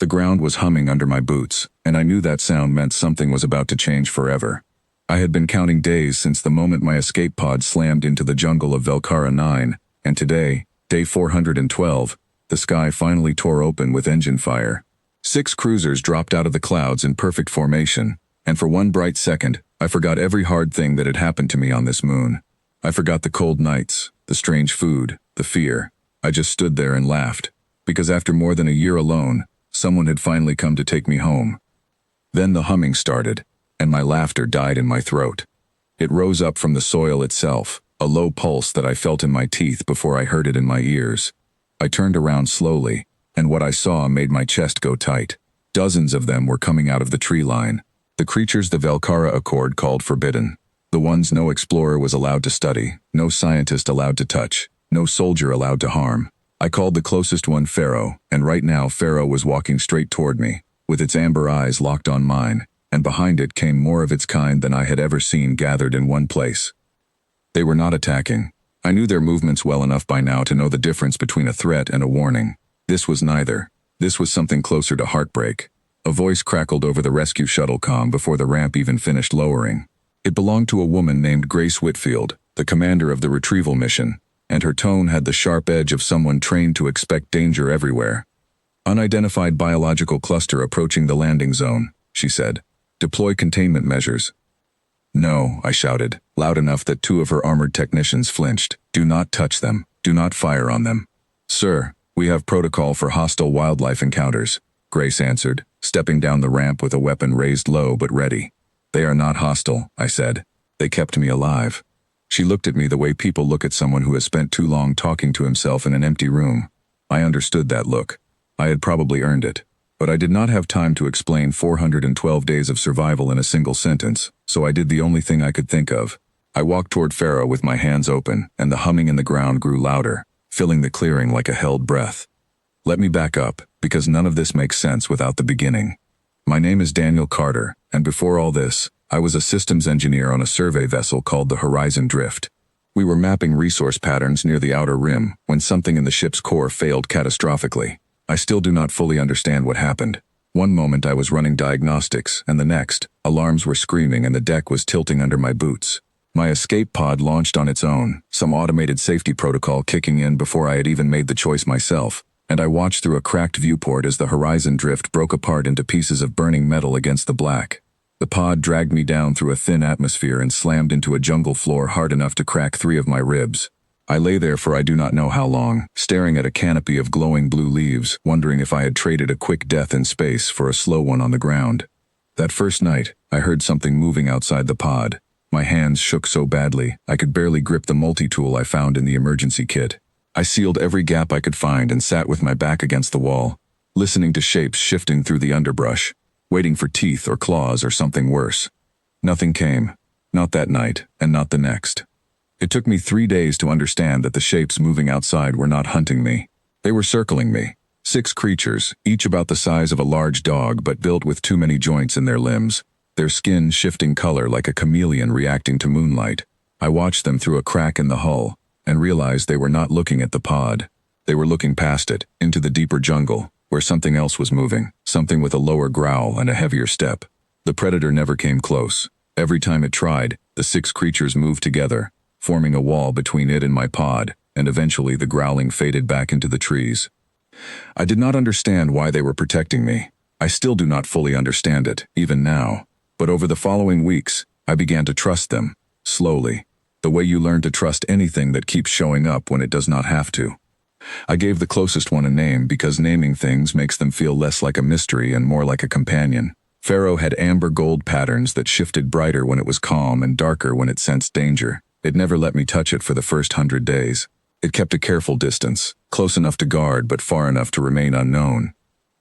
ground was humming under my boots, and I knew that sound meant something was about to change forever. I had been counting days since the moment my escape pod slammed into the jungle of Velkara 9, and today, day 412, the sky finally tore open with engine fire. 6 cruisers dropped out of the clouds in perfect formation, and for one bright second, I forgot every hard thing that had happened to me on this moon. I forgot the cold nights, the strange food, the fear. I just stood there and laughed, because after more than a year alone, someone had finally come to take me home. Then the humming started, and my laughter died in my throat. It rose up from the soil itself, a low pulse that I felt in my teeth before I heard it in my ears. I turned around slowly, and what I saw made my chest go tight. Dozens of them were coming out of the tree line. The creatures the Velkara Accord called forbidden. The ones no explorer was allowed to study, no scientist allowed to touch, no soldier allowed to harm. I called the closest one Pharaoh, and right now Pharaoh was walking straight toward me, with its amber eyes locked on mine, and behind it came more of its kind than I had ever seen gathered in one place. They were not attacking. I knew their movements well enough by now to know the difference between a threat and a warning. This was neither. This was something closer to heartbreak. A voice crackled over the rescue shuttle comm before the ramp even finished lowering. It belonged to a woman named Grace Whitfield, the commander of the retrieval mission, and her tone had the sharp edge of someone trained to expect danger everywhere. "Unidentified biological cluster approaching the landing zone," she said. "Deploy containment measures." "No," I shouted, loud enough that 2 of her armored technicians flinched. "Do not touch them. Do not fire on them." "Sir, we have protocol for hostile wildlife encounters," Grace answered, stepping down the ramp with a weapon raised low but ready. "They are not hostile," I said. "They kept me alive." She looked at me the way people look at someone who has spent too long talking to himself in an empty room. I understood that look. I had probably earned it. But I did not have time to explain 412 days of survival in a single sentence, so I did the only thing I could think of. I walked toward Pharaoh with my hands open, and the humming in the ground grew louder, filling the clearing like a held breath. Let me back up, because none of this makes sense without the beginning. My name is Daniel Carter, and before all this, I was a systems engineer on a survey vessel called the Horizon Drift. We were mapping resource patterns near the outer rim when something in the ship's core failed catastrophically. I still do not fully understand what happened. One moment I was running diagnostics, and the next, alarms were screaming and the deck was tilting under my boots. My escape pod launched on its own, some automated safety protocol kicking in before I had even made the choice myself, and I watched through a cracked viewport as the Horizon Drift broke apart into pieces of burning metal against the black. The pod dragged me down through a thin atmosphere and slammed into a jungle floor hard enough to crack 3 of my ribs. I lay there for I do not know how long, staring at a canopy of glowing blue leaves, wondering if I had traded a quick death in space for a slow one on the ground. That first night, I heard something moving outside the pod. My hands shook so badly, I could barely grip the multi-tool I found in the emergency kit. I sealed every gap I could find and sat with my back against the wall, listening to shapes shifting through the underbrush, waiting for teeth or claws or something worse. Nothing came. Not that night, and not the next. It took me 3 days to understand that the shapes moving outside were not hunting me. They were circling me. 6 creatures, each about the size of a large dog but built with too many joints in their limbs, their skin shifting color like a chameleon reacting to moonlight. I watched them through a crack in the hull, and realized they were not looking at the pod. They were looking past it, into the deeper jungle, where something else was moving, something with a lower growl and a heavier step. The predator never came close. Every time it tried, the 6 creatures moved together, forming a wall between it and my pod, and eventually the growling faded back into the trees. I did not understand why they were protecting me. I still do not fully understand it, even now. But over the following weeks, I began to trust them, slowly, the way you learn to trust anything that keeps showing up when it does not have to. I gave the closest one a name because naming things makes them feel less like a mystery and more like a companion. Pharaoh had amber gold patterns that shifted brighter when it was calm and darker when it sensed danger. It never let me touch it for the first 100 days. It kept a careful distance, close enough to guard but far enough to remain unknown.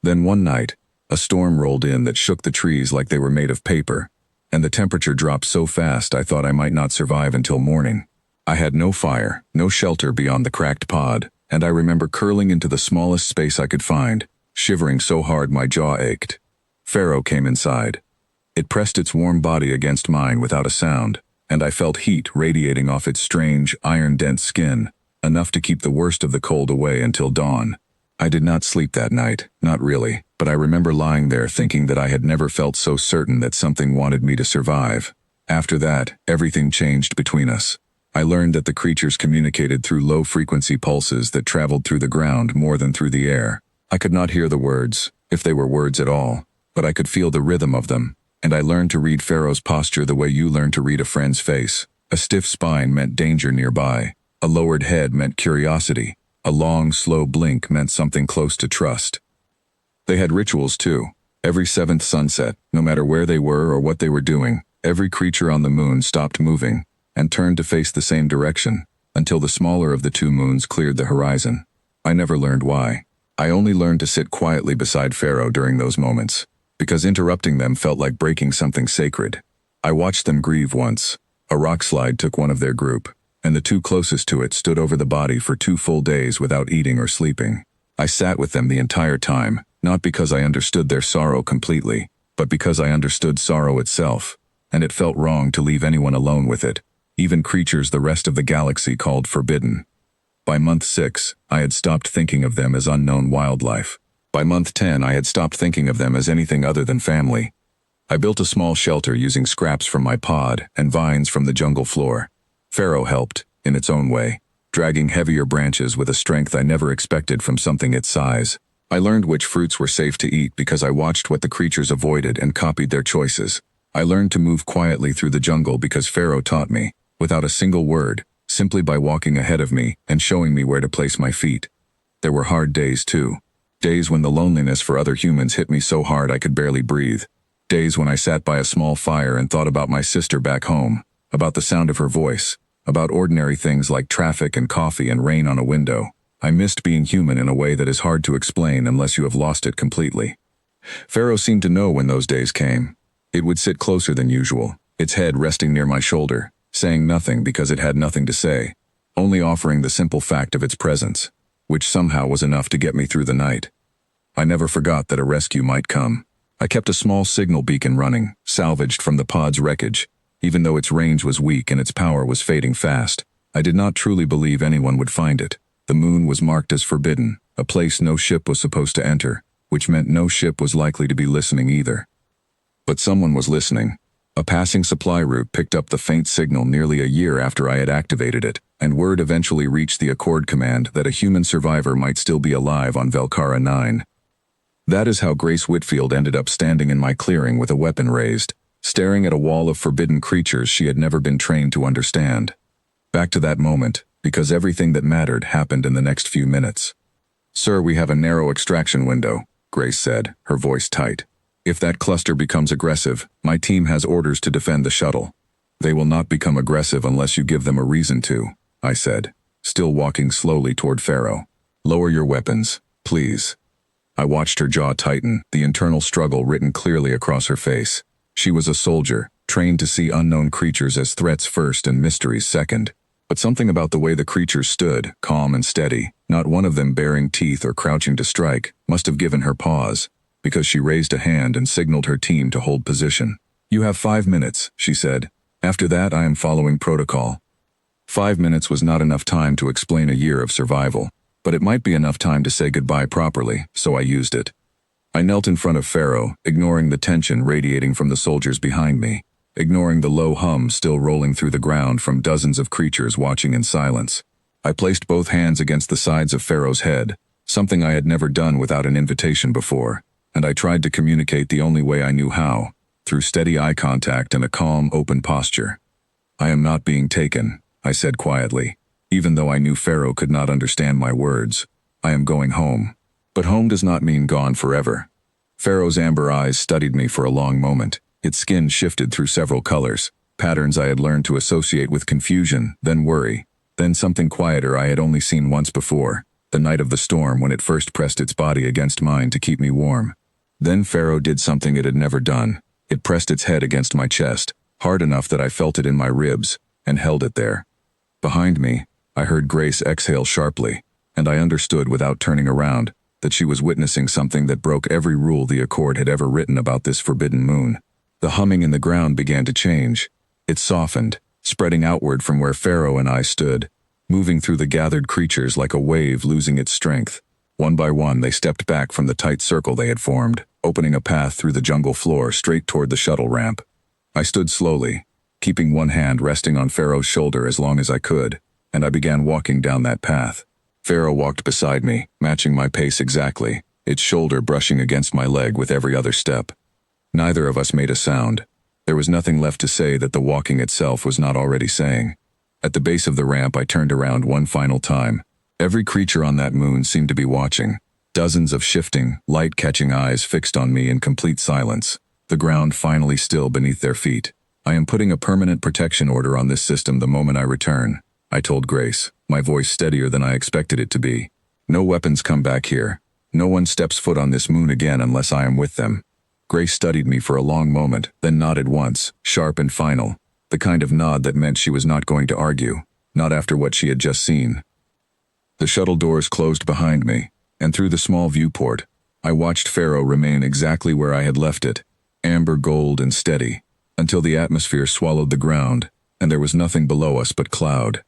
Then one night, a storm rolled in that shook the trees like they were made of paper, and the temperature dropped so fast I thought I might not survive until morning. I had no fire, no shelter beyond the cracked pod, and I remember curling into the smallest space I could find, shivering so hard my jaw ached. Pharaoh came inside. It pressed its warm body against mine without a sound, and I felt heat radiating off its strange, iron-dense skin, enough to keep the worst of the cold away until dawn. I did not sleep that night, not really, but I remember lying there thinking that I had never felt so certain that something wanted me to survive. After that, everything changed between us. I learned that the creatures communicated through low-frequency pulses that traveled through the ground more than through the air. I could not hear the words, if they were words at all, but I could feel the rhythm of them, and I learned to read Pharaoh's posture the way you learn to read a friend's face. A stiff spine meant danger nearby. A lowered head meant curiosity. A long, slow blink meant something close to trust. They had rituals too. Every seventh sunset, no matter where they were or what they were doing, every creature on the moon stopped moving and turned to face the same direction, until the smaller of the two moons cleared the horizon. I never learned why. I only learned to sit quietly beside Pharaoh during those moments, because interrupting them felt like breaking something sacred. I watched them grieve once. A rock slide took one of their group, and the two closest to it stood over the body for 2 full days without eating or sleeping. I sat with them the entire time, not because I understood their sorrow completely, but because I understood sorrow itself, and it felt wrong to leave anyone alone with it, even creatures the rest of the galaxy called forbidden. By month 6, I had stopped thinking of them as unknown wildlife. By month 10, I had stopped thinking of them as anything other than family. I built a small shelter using scraps from my pod and vines from the jungle floor. Pharaoh helped, in its own way, dragging heavier branches with a strength I never expected from something its size. I learned which fruits were safe to eat because I watched what the creatures avoided and copied their choices. I learned to move quietly through the jungle because Pharaoh taught me, without a single word, simply by walking ahead of me and showing me where to place my feet. There were hard days too. Days when the loneliness for other humans hit me so hard I could barely breathe. Days when I sat by a small fire and thought about my sister back home, about the sound of her voice, about ordinary things like traffic and coffee and rain on a window. I missed being human in a way that is hard to explain unless you have lost it completely. Pharaoh seemed to know when those days came. It would sit closer than usual, its head resting near my shoulder, saying nothing because it had nothing to say, only offering the simple fact of its presence, which somehow was enough to get me through the night. I never forgot that a rescue might come. I kept a small signal beacon running, salvaged from the pod's wreckage. Even though its range was weak and its power was fading fast, I did not truly believe anyone would find it. The moon was marked as forbidden, a place no ship was supposed to enter, which meant no ship was likely to be listening either. But someone was listening. A passing supply route picked up the faint signal nearly a year after I had activated it, and word eventually reached the Accord Command that a human survivor might still be alive on Velcara 9. That is how Grace Whitfield ended up standing in my clearing with a weapon raised, staring at a wall of forbidden creatures she had never been trained to understand. Back to that moment, because everything that mattered happened in the next few minutes. "Sir, we have a narrow extraction window," Grace said, her voice tight. "If that cluster becomes aggressive, my team has orders to defend the shuttle." "They will not become aggressive unless you give them a reason to," I said, still walking slowly toward Pharaoh. "Lower your weapons, please." I watched her jaw tighten, the internal struggle written clearly across her face. She was a soldier, trained to see unknown creatures as threats first and mysteries second. But something about the way the creatures stood, calm and steady, not one of them baring teeth or crouching to strike, must have given her pause, because she raised a hand and signaled her team to hold position. "You have 5 minutes," she said. "After that, I am following protocol." 5 minutes was not enough time to explain a year of survival, but it might be enough time to say goodbye properly, so I used it. I knelt in front of Pharaoh, ignoring the tension radiating from the soldiers behind me, ignoring the low hum still rolling through the ground from dozens of creatures watching in silence. I placed both hands against the sides of Pharaoh's head, something I had never done without an invitation before, and I tried to communicate the only way I knew how, through steady eye contact and a calm, open posture. "I am not being taken," I said quietly, even though I knew Pharaoh could not understand my words. "I am going home." But home does not mean gone forever. Pharaoh's amber eyes studied me for a long moment. Its skin shifted through several colors, patterns I had learned to associate with confusion, then worry, then something quieter I had only seen once before, the night of the storm when it first pressed its body against mine to keep me warm. Then Pharaoh did something it had never done. It pressed its head against my chest, hard enough that I felt it in my ribs, and held it there. Behind me, I heard Grace exhale sharply, and I understood without turning around that she was witnessing something that broke every rule the Accord had ever written about this forbidden moon. The humming in the ground began to change. It softened, spreading outward from where Pharaoh and I stood, moving through the gathered creatures like a wave losing its strength. One by one, they stepped back from the tight circle they had formed, opening a path through the jungle floor straight toward the shuttle ramp. I stood slowly, keeping one hand resting on Pharaoh's shoulder as long as I could, and I began walking down that path. Pharaoh walked beside me, matching my pace exactly, its shoulder brushing against my leg with every other step. Neither of us made a sound. There was nothing left to say that the walking itself was not already saying. At the base of the ramp, I turned around one final time. Every creature on that moon seemed to be watching. Dozens of shifting, light-catching eyes fixed on me in complete silence, the ground finally still beneath their feet. I am putting a permanent protection order on this system the moment I return, I told Grace, my voice steadier than I expected it to be. No weapons come back here. No one steps foot on this moon again unless I am with them. Grace studied me for a long moment, then nodded once, sharp and final, the kind of nod that meant she was not going to argue, not after what she had just seen. The shuttle doors closed behind me, and through the small viewport, I watched Pharaoh remain exactly where I had left it, amber gold and steady, until the atmosphere swallowed the ground, and there was nothing below us but cloud.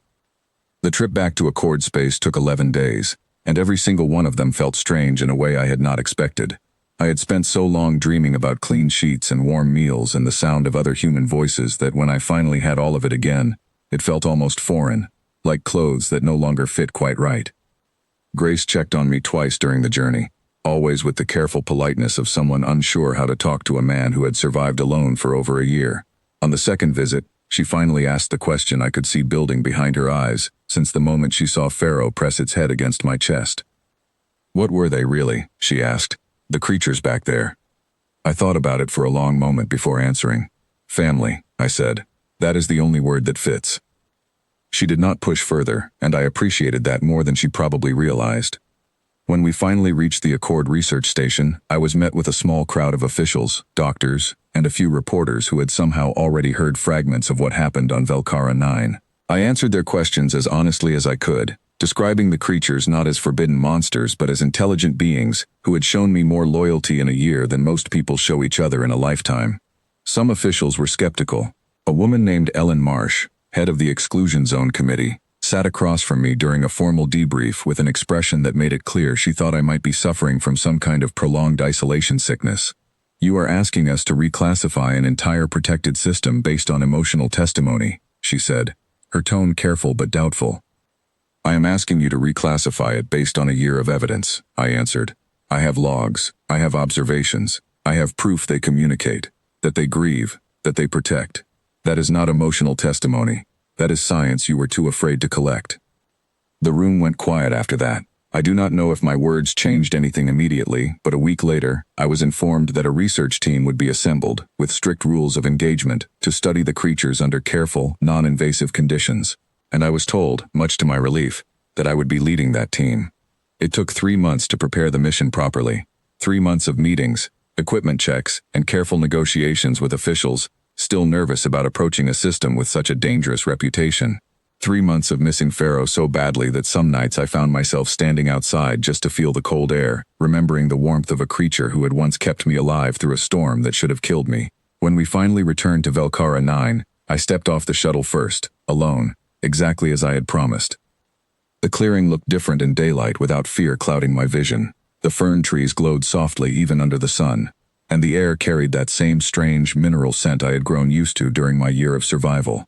The trip back to Accord space took 11 days, and every single one of them felt strange in a way I had not expected. I had spent so long dreaming about clean sheets and warm meals and the sound of other human voices that when I finally had all of it again, it felt almost foreign, like clothes that no longer fit quite right. Grace checked on me twice during the journey, always with the careful politeness of someone unsure how to talk to a man who had survived alone for over a year. On the second visit, she finally asked the question I could see building behind her eyes since the moment she saw Pharaoh press its head against my chest. "What were they really?" she asked. "The creatures back there." I thought about it for a long moment before answering. "Family," I said. "That is the only word that fits." She did not push further, and I appreciated that more than she probably realized. When we finally reached the Accord research station, I was met with a small crowd of officials, doctors, and a few reporters who had somehow already heard fragments of what happened on Velcara 9. I answered their questions as honestly as I could, describing the creatures not as forbidden monsters but as intelligent beings who had shown me more loyalty in a year than most people show each other in a lifetime. Some officials were skeptical. A woman named Ellen Marsh, head of the Exclusion Zone Committee, sat across from me during a formal debrief with an expression that made it clear she thought I might be suffering from some kind of prolonged isolation sickness. "You are asking us to reclassify an entire protected system based on emotional testimony," she said, her tone careful but doubtful. "I am asking you to reclassify it based on a year of evidence," I answered. "I have logs, I have observations, I have proof they communicate, that they grieve, that they protect. That is not emotional testimony. That is science you were too afraid to collect." The room went quiet after that. I do not know if my words changed anything immediately, but a week later, I was informed that a research team would be assembled, with strict rules of engagement, to study the creatures under careful, non-invasive conditions. And I was told, much to my relief, that I would be leading that team. It took 3 months to prepare the mission properly. 3 months of meetings, equipment checks, and careful negotiations with officials, still nervous about approaching a system with such a dangerous reputation. 3 months of missing Pharaoh so badly that some nights I found myself standing outside just to feel the cold air, remembering the warmth of a creature who had once kept me alive through a storm that should have killed me. When we finally returned to Velcara 9, I stepped off the shuttle first, alone, exactly as I had promised. The clearing looked different in daylight without fear clouding my vision. The fern trees glowed softly even under the sun, and the air carried that same strange mineral scent I had grown used to during my year of survival.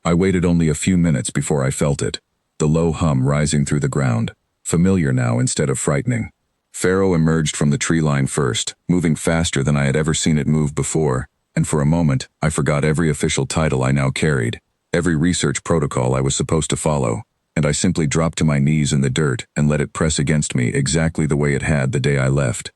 I waited only a few minutes before I felt it, the low hum rising through the ground, familiar now instead of frightening. Pharaoh emerged from the tree line first, moving faster than I had ever seen it move before, and for a moment, I forgot every official title I now carried, every research protocol I was supposed to follow, and I simply dropped to my knees in the dirt and let it press against me exactly the way it had the day I left.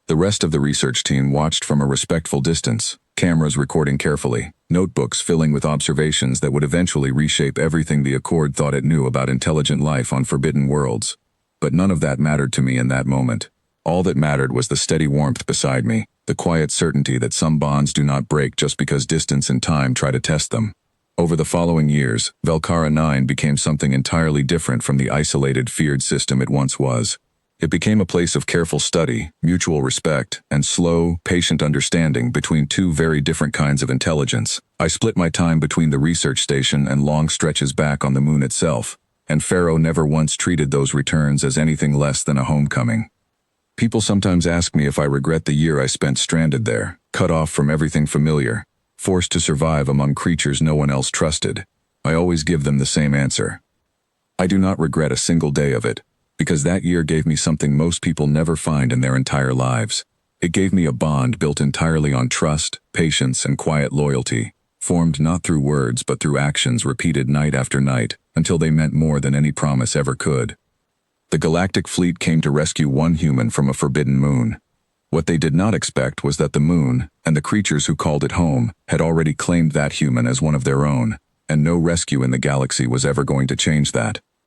The rest of the research team watched from a respectful distance, cameras recording carefully, notebooks filling with observations that would eventually reshape everything the Accord thought it knew about intelligent life on forbidden worlds. But none of that mattered to me in that moment. All that mattered was the steady warmth beside me, the quiet certainty that some bonds do not break just because distance and time try to test them. Over the following years, Velcara 9 became something entirely different from the isolated, feared system it once was. It became a place of careful study, mutual respect, and slow, patient understanding between two very different kinds of intelligence. I split my time between the research station and long stretches back on the moon itself, and Pharaoh never once treated those returns as anything less than a homecoming. People sometimes ask me if I regret the year I spent stranded there, cut off from everything familiar, forced to survive among creatures no one else trusted. I always give them the same answer. I do not regret a single day of it, because that year gave me something most people never find in their entire lives. It gave me a bond built entirely on trust, patience, and quiet loyalty, formed not through words but through actions repeated night after night, until they meant more than any promise ever could. The Galactic Fleet came to rescue one human from a forbidden moon. What they did not expect was that the moon, and the creatures who called it home, had already claimed that human as one of their own, and no rescue in the galaxy was ever going to change that.